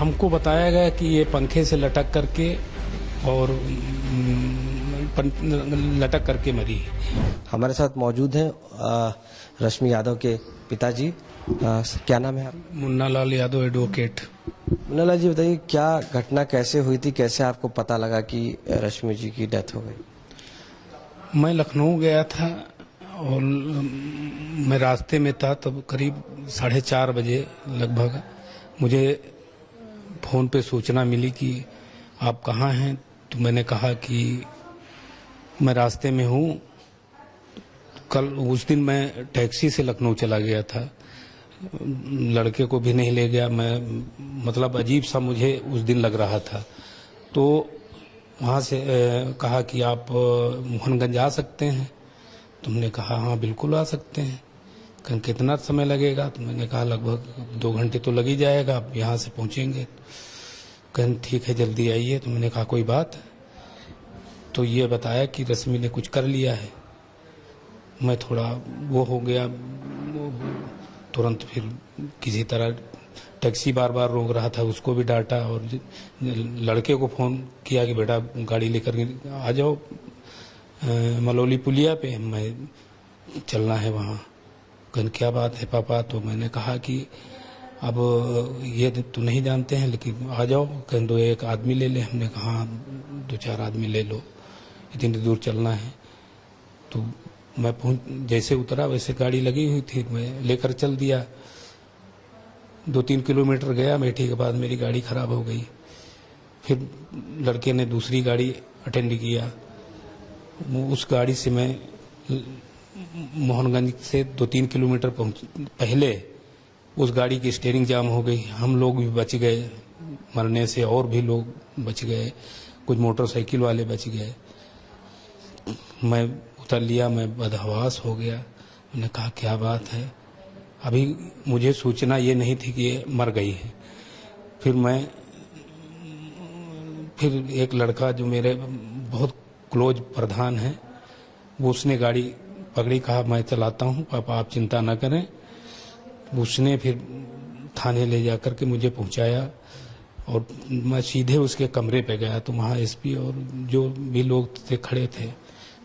हमको बताया गया कि ये पंखे से लटक करके और लटक करके मरी है। हमारे साथ मौजूद हैं रश्मि यादव के पिताजी। क्या नाम है आप? मुन्ना लाल यादव, एडवोकेट। मुन्ना लाल जी, बताइए क्या घटना कैसे हुई थी, कैसे आपको पता लगा कि रश्मि जी की डेथ हो गई? मैं लखनऊ गया था और मैं रास्ते में था, तब करीब 4:30 बजे लगभग मुझे फोन पे सूचना मिली कि आप कहाँ हैं। तो मैंने कहा कि मैं रास्ते में हूँ। कल उस दिन मैं टैक्सी से लखनऊ चला गया था, लड़के को भी नहीं ले गया मैं, मतलब अजीब सा मुझे उस दिन लग रहा था। तो वहाँ से कहा कि आप मोहनगंज आ सकते हैं। तुमने कहा हाँ बिल्कुल आ सकते हैं। कहीं कितना समय लगेगा? तो मैंने कहा लगभग 2 घंटे तो लग ही जाएगा, आप यहाँ से पहुँचेंगे। कहीं ठीक है जल्दी आइए। तो मैंने कहा कोई बात। तो ये बताया कि रश्मि ने कुछ कर लिया है। मैं थोड़ा वो हो गया, तुरंत फिर किसी तरह टैक्सी बार बार रोक रहा था, उसको भी डांटा और लड़के को फ़ोन किया कि बेटा गाड़ी लेकर आ जाओ मलौली पुलिया पे, मैं चलना है वहाँ। कहन क्या बात है पापा? तो मैंने कहा कि अब ये तो नहीं जानते हैं लेकिन आ जाओ। कहन दो एक आदमी ले ले। हमने कहा 2-4 आदमी ले लो, इतनी दूर चलना है। तो मैं जैसे उतरा वैसे गाड़ी लगी हुई थी, मैं लेकर चल दिया। 2-3 किलोमीटर गया, बैठे के बाद मेरी गाड़ी खराब हो गई। फिर लड़के ने दूसरी गाड़ी अटेंड किया। उस गाड़ी से मैं मोहनगंज से 2-3 किलोमीटर पहले उस गाड़ी की स्टीयरिंग जाम हो गई। हम लोग भी बच गए मरने से, और भी लोग बच गए, कुछ मोटरसाइकिल वाले बच गए। मैं उतर लिया, मैं बदहवास हो गया। मैंने कहा क्या बात है? अभी मुझे सूचना ये नहीं थी कि ये मर गई है। फिर एक लड़का जो मेरे बहुत क्लोज प्रधान है, वो उसने गाड़ी पकड़ी, कहा मैं चलाता हूँ पापा आप चिंता न करें। उसने फिर थाने ले जाकर के मुझे पहुँचाया और मैं सीधे उसके कमरे पे गया। तो वहाँ एसपी और जो भी लोग थे खड़े थे,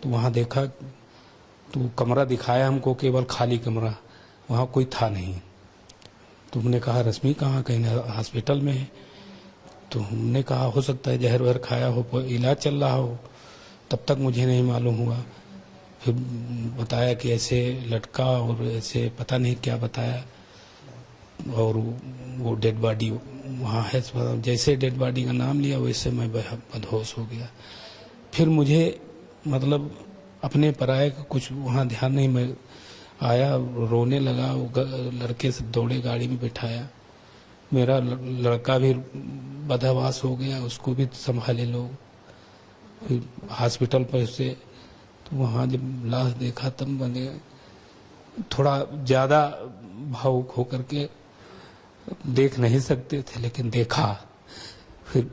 तो वहाँ देखा तो कमरा दिखाया हमको, केवल खाली कमरा, वहाँ कोई था नहीं। तो हमने कहा रश्मि कहाँ? कहीं हॉस्पिटल में है। तो हमने कहा हो सकता है जहर वहर खाया हो, इलाज चल रहा हो। तब तक मुझे नहीं मालूम हुआ। फिर बताया कि ऐसे लटका और ऐसे पता नहीं क्या बताया, और वो डेड बॉडी वहाँ है। जैसे डेड बॉडी का नाम लिया वैसे मैं बदहोश हो गया। फिर मुझे मतलब अपने पराये का कुछ वहाँ ध्यान नहीं, मैं आया रोने लगा। वो लड़के से दौड़े गाड़ी में बिठाया। मेरा लड़का भी बदहवास हो गया, उसको भी संभाले लोग। फिर हॉस्पिटल पर से तो वहाँ जब लाश देखा तब मैंने थोड़ा ज़्यादा भावुक होकर के, देख नहीं सकते थे लेकिन देखा। फिर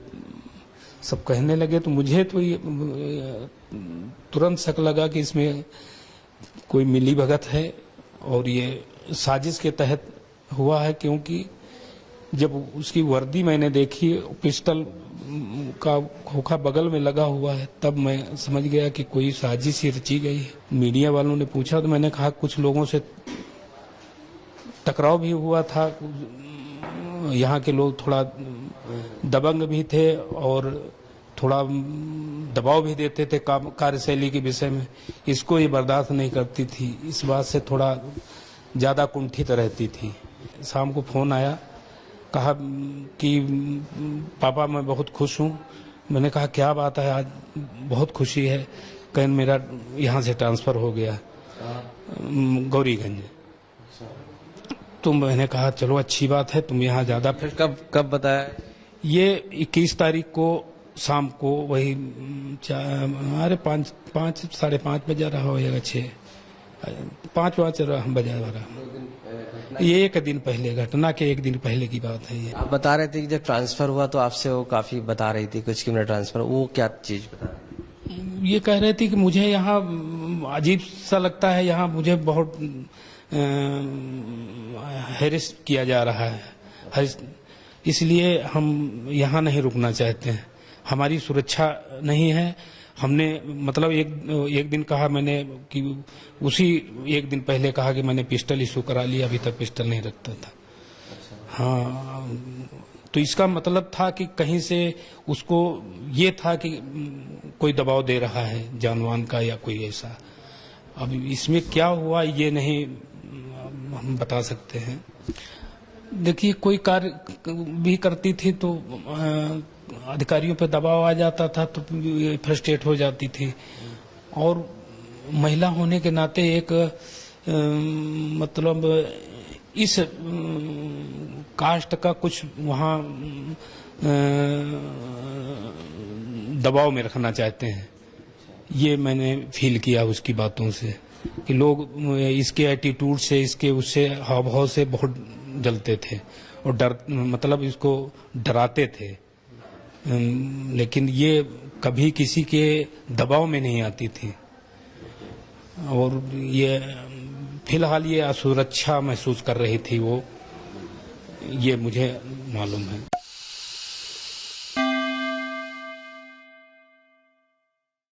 सब कहने लगे तो मुझे तो ये तुरंत शक लगा कि इसमें कोई मिली भगत है और ये साजिश के तहत हुआ है, क्योंकि जब उसकी वर्दी मैंने देखी, पिस्टल का खोखा बगल में लगा हुआ है, तब मैं समझ गया कि कोई साजिश ही रची गई है। मीडिया वालों ने पूछा तो मैंने कहा कुछ लोगों से टकराव भी हुआ था, यहाँ के लोग थोड़ा दबंग भी थे और थोड़ा दबाव भी देते थे कार्यशैली के विषय में। इसको ये बर्दाश्त नहीं करती थी, इस बात से थोड़ा ज़्यादा कुंठित रहती थी। शाम को फ़ोन आया, कहा कि पापा मैं बहुत खुश हूँ। मैंने कहा क्या बात है? आज बहुत खुशी है। कहीं मेरा यहाँ से ट्रांसफ़र हो गया गौरीगंज। तो मैंने कहा चलो अच्छी बात है, तुम यहाँ ज़्यादा। फिर कब बताया? ये 21 तारीख को शाम को वही 5 साढ़े 5 बजा रहा होगा, 5 बजा रहा। ये एक दिन पहले, घटना के एक दिन पहले की बात है ये। आप बता रहे थे कि जब ट्रांसफर हुआ तो आपसे वो काफी बता रही थी कुछ कि मेरा ट्रांसफर, वो क्या चीज बता रही थी? ये कह रही थी कि मुझे यहाँ अजीब सा लगता है, यहाँ मुझे बहुत हैरेस किया जा रहा है, इसलिए हम यहाँ नहीं रुकना चाहते हैं। हमारी सुरक्षा नहीं है। हमने मतलब एक दिन कहा मैंने कि उसी एक दिन पहले कहा कि मैंने पिस्टल इशू करा लिया, अभी तक पिस्टल नहीं रखता था। हाँ, तो इसका मतलब था कि कहीं से उसको ये था कि कोई दबाव दे रहा है जानवान का या कोई ऐसा। अब इसमें क्या हुआ ये नहीं हम बता सकते हैं। देखिए, कोई कार्य भी करती थी तो अधिकारियों पे दबाव आ जाता था तो फ्रस्ट्रेट हो जाती थी। और महिला होने के नाते एक मतलब इस कास्ट का कुछ वहाँ दबाव में रखना चाहते हैं। ये मैंने फील किया उसकी बातों से कि लोग इसके एटीट्यूड से, इसके उससे हाव भाव से बहुत जलते थे और मतलब इसको डराते थे। लेकिन ये कभी किसी के दबाव में नहीं आती थी। और ये फिलहाल ये असुरक्षा महसूस कर रही थी वो, ये मुझे मालूम है।